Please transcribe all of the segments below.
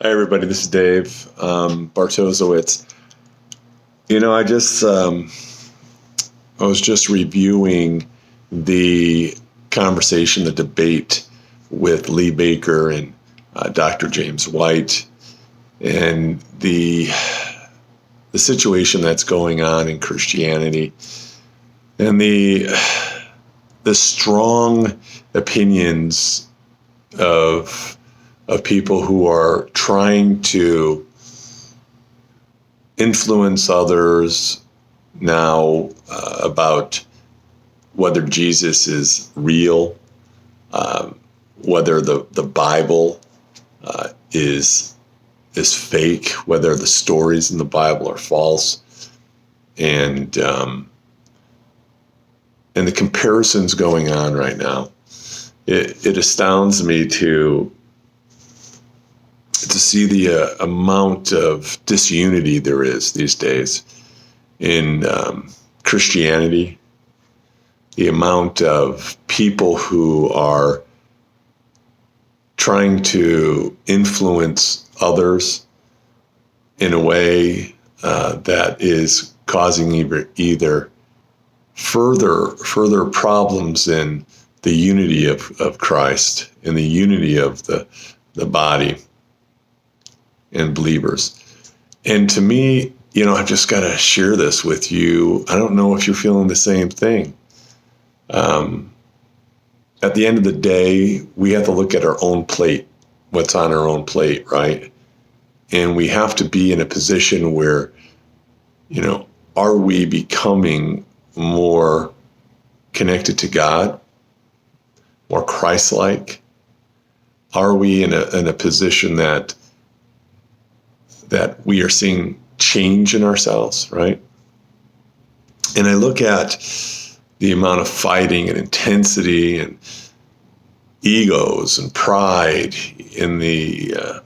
Hi, everybody. This is Dave Bartosowitz. I was just reviewing the conversation, the debate with Lee Baker and Dr. James White, and the situation that's going on in Christianity, and the strong opinions of people who are trying to influence others now about whether Jesus is real, whether the Bible is fake, whether the stories in the Bible are false, and the comparisons going on right now. It astounds me to see the amount of disunity there is these days in Christianity, the amount of people who are trying to influence others in a way that is causing either further problems in the unity of Christ, in the unity of the body and believers. And to me, I've just got to share this with you. I don't know if you're feeling the same thing. At the end of the day, we have to look at our own plate, what's on our own plate, right? And we have to be in a position where, are we becoming more connected to God, more Christ-like? Are we in a position that we are seeing change in ourselves, right? And I look at the amount of fighting and intensity and egos and pride in the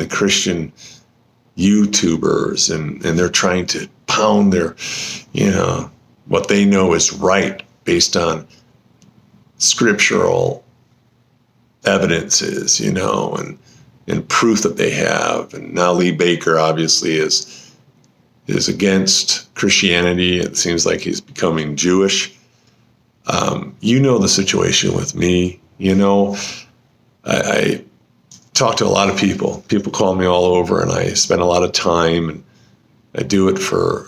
Christian YouTubers, and they're trying to pound their, what they know is right based on scriptural evidences, and proof that they have. And now Lee Baker obviously is against Christianity. It seems like he's becoming Jewish. The situation with me. I talk to a lot of people. People call me all over, and I spend a lot of time, and I do it for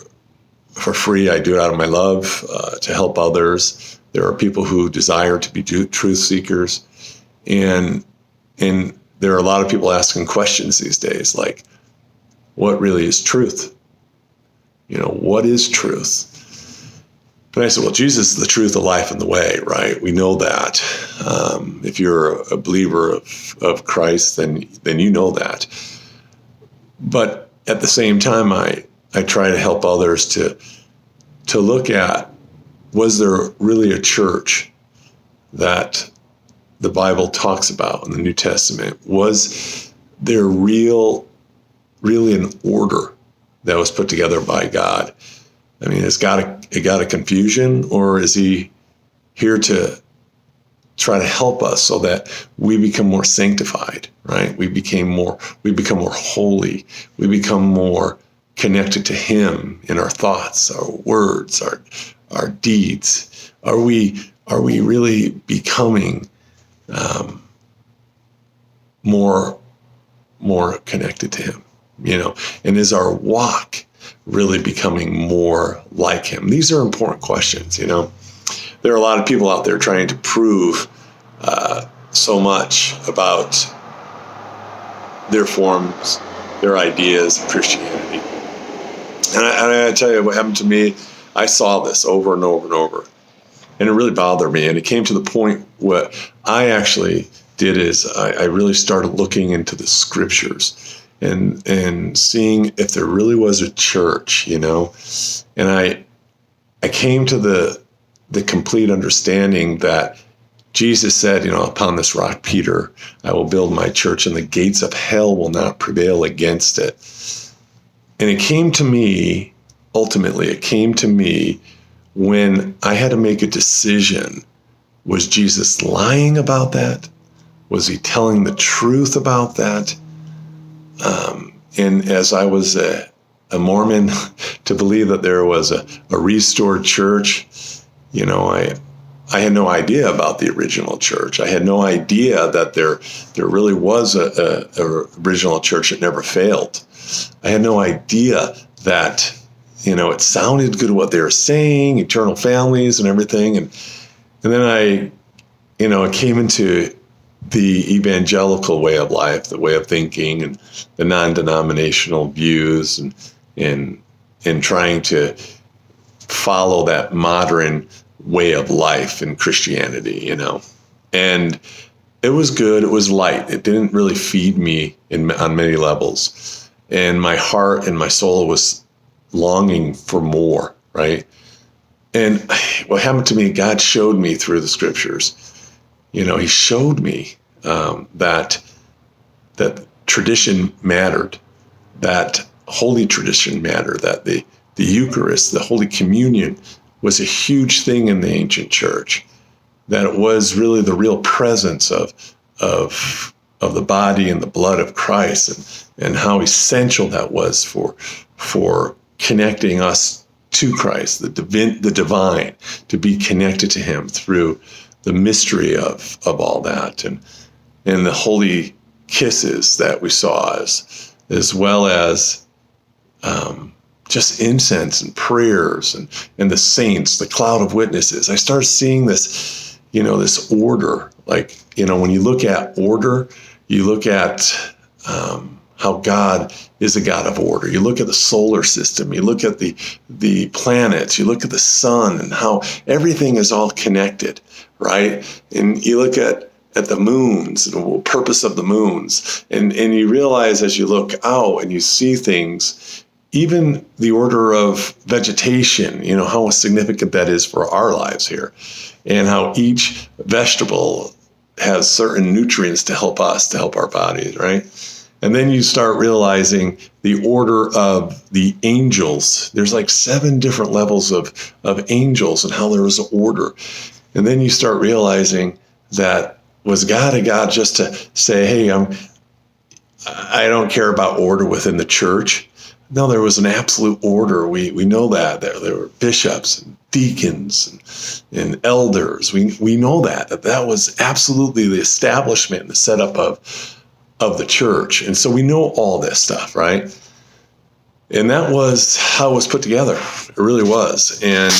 free. I do it out of my love to help others. There are people who desire to be truth seekers, and there are a lot of people asking questions these days, like, what really is truth? What is truth? And I said, well, Jesus is the truth, the life, and the way, right? We know that. If you're a believer of Christ, then you know that. But at the same time, I try to help others to look at, was there really a church that the Bible talks about in the New Testament? Was there really an order that was put together by God? I mean, it got a confusion, or is he here to try to help us so that we become more sanctified, right? We become more holy. We become more connected to him in our thoughts, our words, our deeds. Are we really becoming more connected to him, and is our walk really becoming more like him? These are important questions. There are a lot of people out there trying to prove so much about their forms, their ideas of Christianity. And I tell you what happened to me. I saw this over and over and over, and it really bothered me. And it came to the point where I actually did is I really started looking into the scriptures and seeing if there really was a church, and I came to the complete understanding that Jesus said, upon this rock, Peter, I will build my church, and the gates of hell will not prevail against it. And it came to me, ultimately, when I had to make a decision. Was Jesus lying about that? Was he telling the truth about that? And as I was a Mormon, to believe that there was a restored church, I had no idea about the original church. I had no idea that there really was a original church that never failed. I had no idea that, it sounded good what they were saying, eternal families and everything. And then I came into the evangelical way of life, the way of thinking, and the non-denominational views, and trying to follow that modern way of life in Christianity, and it was good. It was light. It didn't really feed me on many levels, and my heart and my soul was longing for more, right? And what happened to me, God showed me through the scriptures. He showed me that tradition mattered, that holy tradition mattered, that the Eucharist, the Holy Communion, was a huge thing in the ancient church, that it was really the real presence of the body and the blood of Christ, and how essential that was for connecting us to Christ, the divine, to be connected to him through the mystery of all that, and the holy kisses that we saw, as well as just incense and prayers and the saints, the cloud of witnesses. I started seeing this, this order. Like, when you look at order, you look at how God is a God of order. You look at the solar system, you look at the planets, you look at the sun, and how everything is all connected, right? And you look at the moons and the purpose of the moons, and you realize as you look out and you see things, even the order of vegetation, how significant that is for our lives here, and how each vegetable has certain nutrients to help us, to help our bodies, right? And then you start realizing the order of the angels. There's like 7 different levels of angels, and how there is an order. And then you start realizing that was God a God just to say, hey, I don't care about order within the church? No, there was an absolute order. We know that. There were bishops and deacons and elders. We know that was absolutely the establishment and the setup of the church. And so we know all this stuff, right? And that was how it was put together. It really was. And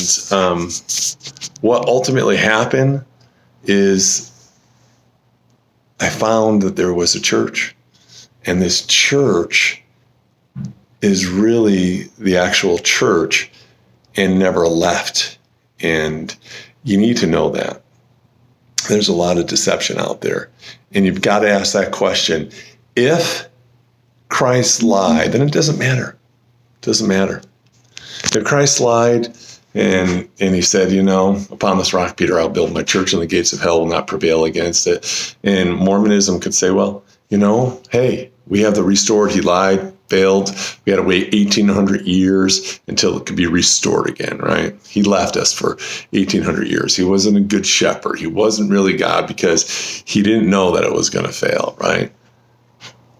what ultimately happened is I found that there was a church, and this church is really the actual church and never left. And you need to know that. There's a lot of deception out there. And you've got to ask that question. If Christ lied, then it doesn't matter. It doesn't matter. If Christ lied and he said, upon this rock, Peter, I'll build my church, and the gates of hell will not prevail against it. And Mormonism could say, well, hey, we have the restored. He lied, failed. We had to wait 1,800 years until it could be restored again, right? He left us for 1,800 years. He wasn't a good shepherd. He wasn't really God because he didn't know that it was going to fail, right?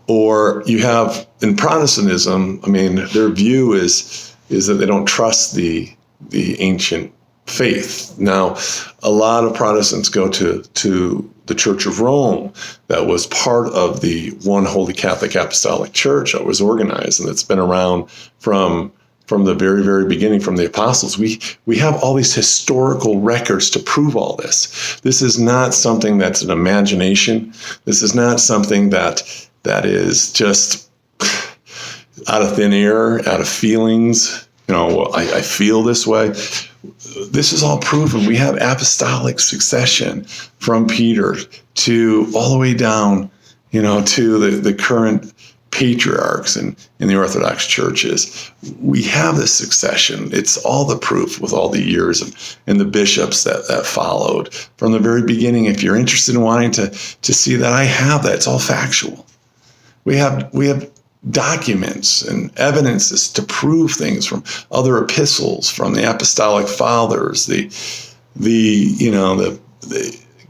Or you have in Protestantism, their view is that they don't trust the ancient faith. Now, a lot of Protestants go to the Church of Rome, that was part of the one Holy Catholic Apostolic Church that was organized and that's been around from the very, very beginning, from the apostles. We have all these historical records to prove all this. This is not something that's an imagination. This is not something that is just out of thin air, out of feelings. I feel this way. This is all proven. We have apostolic succession from Peter to all the way down, to the current patriarchs in the Orthodox churches. We have this succession. It's all the proof with all the years and the bishops that followed from the very beginning. If you're interested in wanting to see that, I have that. It's all factual. We have documents and evidences to prove things from other epistles, from the apostolic fathers, the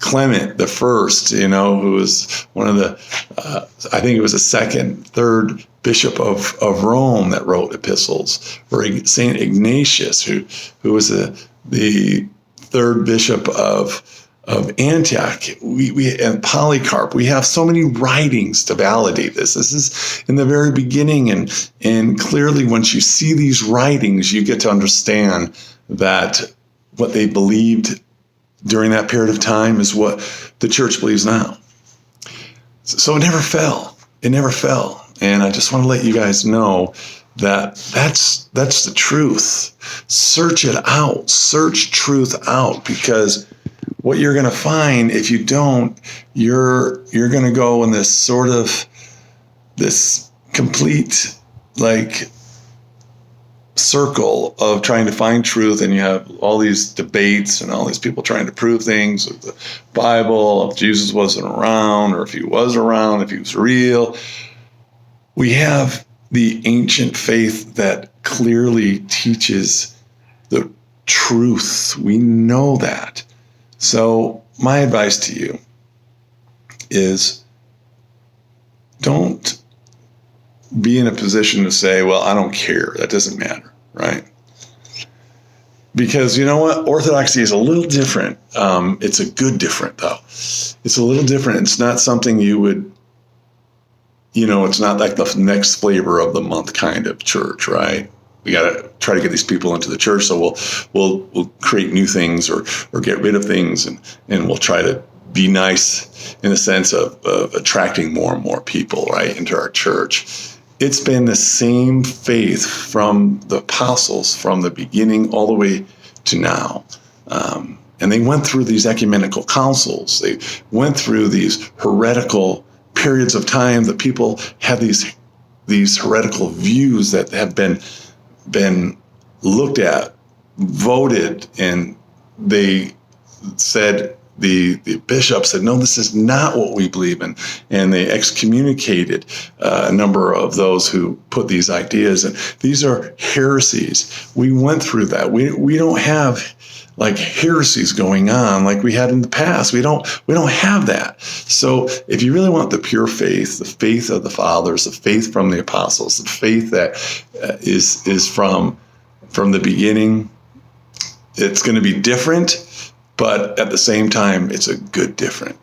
Clement the First, who was one of the, I think it was the second, third bishop of Rome that wrote epistles, or Saint Ignatius, who was the third bishop of Antioch, and Polycarp. We have so many writings to validate this. This is in the very beginning, and clearly once you see these writings, you get to understand that what they believed during that period of time is what the church believes now. So it never fell. It never fell. And I just want to let you guys know that that's the truth. Search it out. Search truth out, because what you're going to find, if you don't, you're going to go in this complete circle of trying to find truth, and you have all these debates and all these people trying to prove things with the Bible, if Jesus wasn't around, or if he was around, if he was real. We have the ancient faith that clearly teaches the truth. We know that. So my advice to you is, don't be in a position to say, well, I don't care. That doesn't matter, right? Because you know what? Orthodoxy is a little different. It's a good different, though. It's a little different. It's not something you would, it's not like the next flavor of the month kind of church, right? We got to try to get these people into the church, so we'll create new things or get rid of things, and we'll try to be nice in the sense of attracting more and more people, right, into our church. It's been the same faith from the apostles, from the beginning all the way to now. And they went through these ecumenical councils. They went through these heretical periods of time. The people had these heretical views that have been looked at, voted, and they said, the bishop said, no, this is not what we believe in. And they excommunicated a number of those who put these ideas. And these are heresies. We went through that. We don't have heresies going on like we had in the past. We don't have that. So if you really want the pure faith, the faith of the fathers, the faith from the apostles, the faith that is from the beginning, it's going to be different. But at the same time, it's a good different.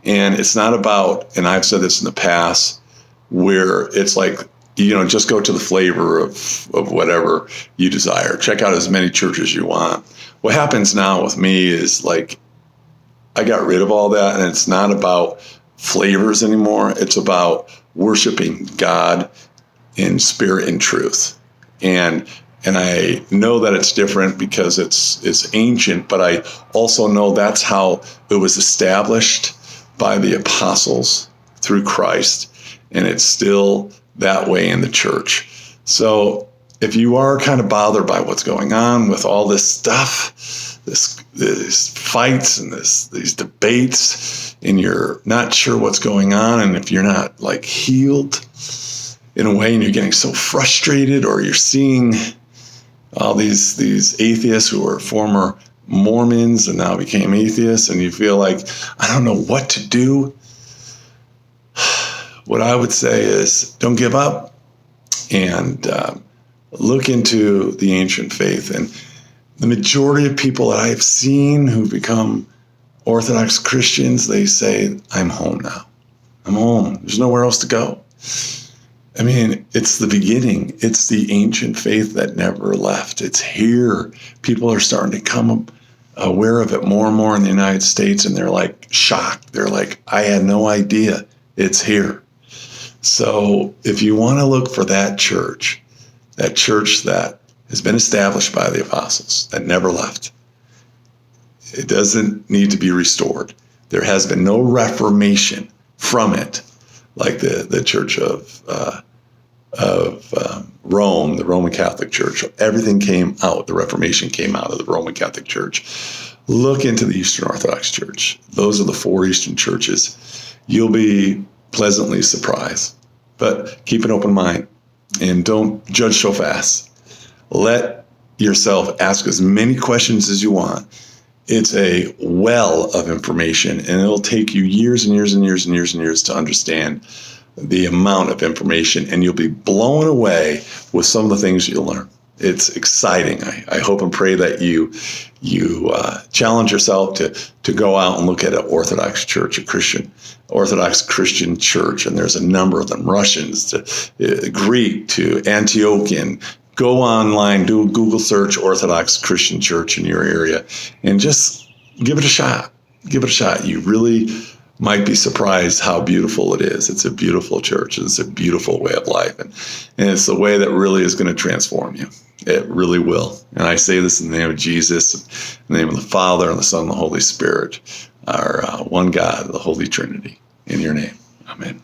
And it's not about, and I've said this in the past, where it's just go to the flavor of whatever you desire. Check out as many churches as you want. What happens now with me is I got rid of all that, and it's not about flavors anymore. It's about worshiping God in spirit and truth. And I know that it's different because it's ancient, but I also know that's how it was established by the apostles through Christ, and it's still that way in the church. So if you are kind of bothered by what's going on with all this stuff, these fights and these debates, and you're not sure what's going on, and if you're not healed in a way, and you're getting so frustrated, or you're seeing all these atheists who were former Mormons and now became atheists, and you feel like, I don't know what to do. What I would say is, don't give up, and look into the ancient faith. And the majority of people that I've seen who become Orthodox Christians, they say, I'm home now. I'm home. There's nowhere else to go. I mean, it's the beginning. It's the ancient faith that never left. It's here. People are starting to come aware of it more and more in the United States, and they're shocked. They're I had no idea it's here. So if you want to look for that church that has been established by the apostles, that never left, it doesn't need to be restored. There has been no reformation from it, like the Church of Rome, the Roman Catholic Church. Everything came out. The Reformation came out of the Roman Catholic Church. Look into the Eastern Orthodox Church. Those are the 4 Eastern churches. You'll be pleasantly surprised. But keep an open mind, and don't judge so fast. Let yourself ask as many questions as you want, It's a well of information, and it'll take you years and years and years and years and years to understand the amount of information, and you'll be blown away with some of the things you'll learn. It's exciting. I hope and pray that you challenge yourself to go out and look at an Orthodox church, Orthodox Christian church, and there's a number of them, Russians to Greek to Antiochian. Go online, do a Google search, Orthodox Christian church in your area, and just give it a shot. Give it a shot. You really might be surprised how beautiful it is. It's a beautiful church. It's a beautiful way of life. And it's the way that really is going to transform you. It really will. And I say this in the name of Jesus, in the name of the Father, and the Son, and the Holy Spirit, our one God, the Holy Trinity. In your name. Amen.